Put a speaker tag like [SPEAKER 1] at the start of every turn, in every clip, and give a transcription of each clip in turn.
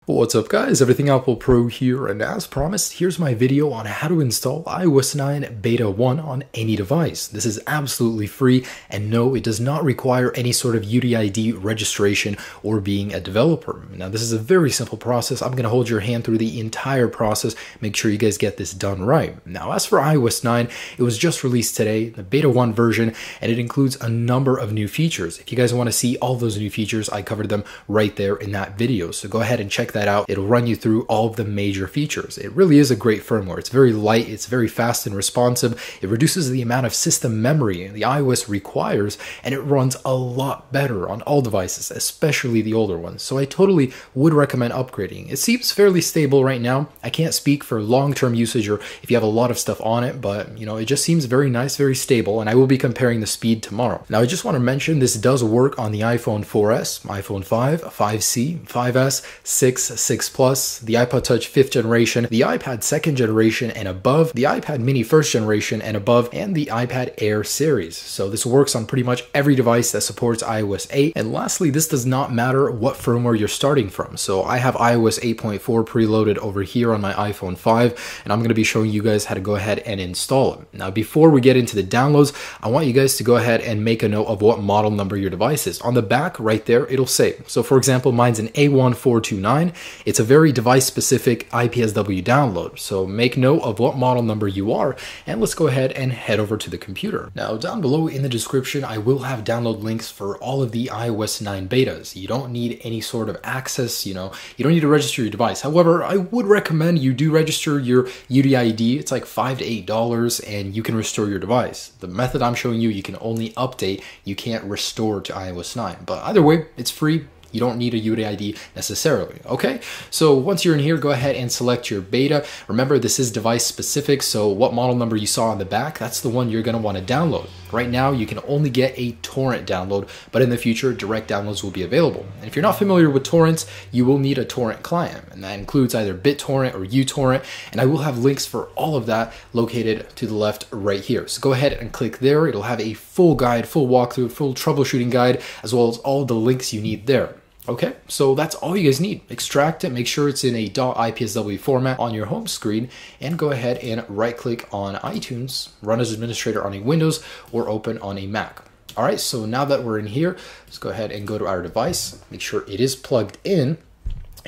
[SPEAKER 1] What's up guys, Everything Apple Pro here, and as promised, here's my video on how to install iOS 9 Beta 1 on any device. This is absolutely free, and no, it does not require any sort of UDID registration or being a developer. Now this is a very simple process. I'm going to hold your hand through the entire process, make sure you guys get this done right. Now as for iOS 9, it was just released today, the Beta 1 version, and it includes a number of new features. If you guys want to see all those new features, I covered them right there in that video, so go ahead and check that out. It'll run you through all of the major features. It really is a great firmware. It's very light, it's very fast and responsive. It reduces the amount of system memory the iOS requires, and it runs a lot better on all devices, especially the older ones. So I totally would recommend upgrading. It seems fairly stable right now. I can't speak for long-term usage or if you have a lot of stuff on it, but it just seems very nice, very stable, and I will be comparing the speed tomorrow. Now I just want to mention this does work on the iPhone 4S, iPhone 5, 5C, 5S, 6 Plus, the iPod Touch 5th generation, the iPad 2nd generation and above, the iPad mini 1st generation and above, and the iPad Air series. So this works on pretty much every device that supports iOS 8. And lastly, this does not matter what firmware you're starting from. So I have iOS 8.4 preloaded over here on my iPhone 5, and I'm going to be showing you guys how to go ahead and install it. Now before we get into the downloads, I want you guys to go ahead and make a note of what model number your device is. On the back right there, it'll say. So for example, mine's an A1429. It's a very device-specific IPSW download, so make note of what model number you are, and let's go ahead and head over to the computer. Now down below in the description, I will have download links for all of the iOS 9 betas. You don't need any sort of access, you don't need to register your device. However, I would recommend you do register your UDID. It's like $5 to $8, and you can restore your device. The method I'm showing you, you can only update, you can't restore to iOS 9, but either way, it's free. You don't need a UDID necessarily, okay? So once you're in here, go ahead and select your beta. Remember, this is device specific, so what model number you saw on the back, that's the one you're gonna wanna download. Right now, you can only get a torrent download, but in the future, direct downloads will be available. And if you're not familiar with torrents, you will need a torrent client, and that includes either BitTorrent or uTorrent, and I will have links for all of that located to the left right here. So go ahead and click there. It'll have a full guide, full walkthrough, full troubleshooting guide, as well as all the links you need there. Okay, so that's all you guys need. Extract it, make sure it's in a .ipsw format on your home screen, and go ahead and right-click on iTunes, run as administrator on a Windows, or open on a Mac. All right, so now that we're in here, let's go ahead and go to our device, make sure it is plugged in,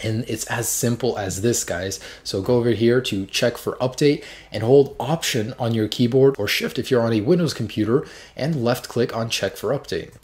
[SPEAKER 1] and it's as simple as this, guys. So go over here to check for update and hold Option on your keyboard, or Shift if you're on a Windows computer, and left-click on check for update.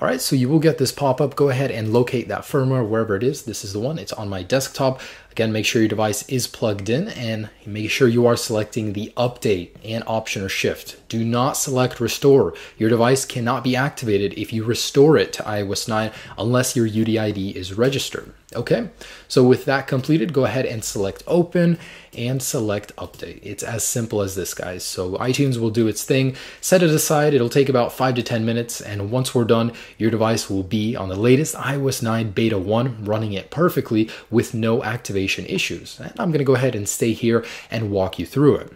[SPEAKER 1] All right, so you will get this pop-up. Go ahead and locate that firmware wherever it is. This is the one, it's on my desktop. Again, make sure your device is plugged in and make sure you are selecting the update and Option or Shift. Do not select restore. Your device cannot be activated if you restore it to iOS 9 unless your UDID is registered. Okay, so with that completed, go ahead and select open and select update. It's as simple as this, guys. So iTunes will do its thing, set it aside. It'll take about 5 to 10 minutes. And once we're done, your device will be on the latest iOS 9 Beta 1, running it perfectly with no activation issues. And I'm going to go ahead and stay here and walk you through it.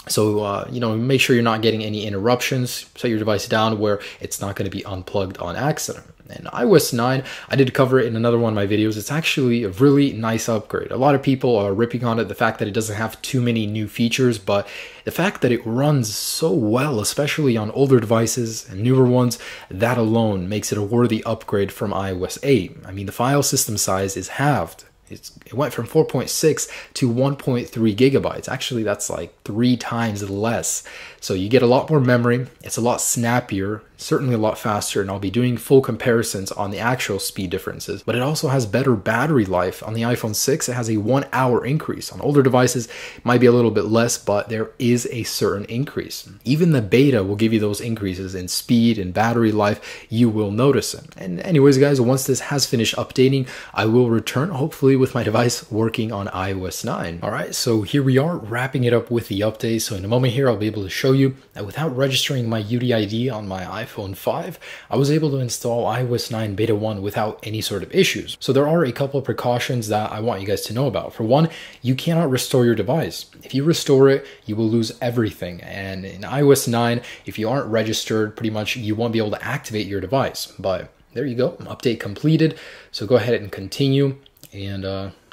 [SPEAKER 1] So, make sure you're not getting any interruptions. Set your device down where it's not going to be unplugged on accident. And iOS 9, I did cover it in another one of my videos. It's actually a really nice upgrade. A lot of people are ripping on it, the fact that it doesn't have too many new features, but the fact that it runs so well, especially on older devices and newer ones, that alone makes it a worthy upgrade from iOS 8. I mean, the file system size is halved. It went from 4.6 to 1.3 gigabytes. Actually, that's like 3 times less. So you get a lot more memory. It's a lot snappier, certainly a lot faster, and I'll be doing full comparisons on the actual speed differences. But it also has better battery life. On the iPhone 6, it has a 1-hour increase. On older devices, it might be a little bit less, but there is a certain increase. Even the beta will give you those increases in speed and battery life. You will notice it. And anyways, guys, once this has finished updating, I will return, hopefully with my device working on iOS 9. All right, so here we are wrapping it up with the update. So in a moment here, I'll be able to show you that without registering my UDID on my iPhone 5, I was able to install iOS 9 Beta 1 without any sort of issues. So there are a couple of precautions that I want you guys to know about. For one, you cannot restore your device. If you restore it, you will lose everything. And in iOS 9, if you aren't registered, pretty much you won't be able to activate your device. But there you go, update completed. So go ahead and continue.
[SPEAKER 2] And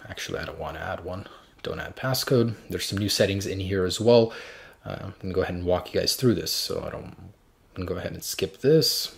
[SPEAKER 2] actually, I don't want to add one. Don't add passcode. There's some new settings in here as well. I'm going to go ahead and walk you guys through this. So I'm going to go ahead and skip this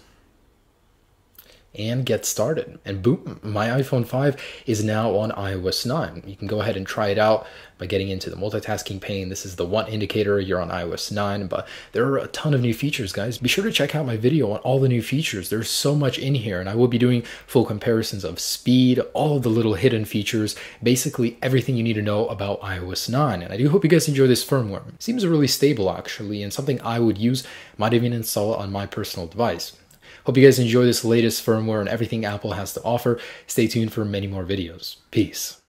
[SPEAKER 2] and get started. And boom, my iPhone 5 is now on iOS 9. You can go ahead and try it out by getting into the multitasking pane. This is the one indicator you're on iOS 9, but there are a ton of new features, guys. Be sure to check out my video on all the new features. There's so much in here, and I will be doing full comparisons of speed, all of the little hidden features, basically everything you need to know about iOS 9. And I do hope you guys enjoy this firmware. It seems really stable, actually, and something I would use, might even install it on my personal device. Hope you guys enjoy this latest firmware and everything Apple has to offer. Stay tuned for many more videos. Peace.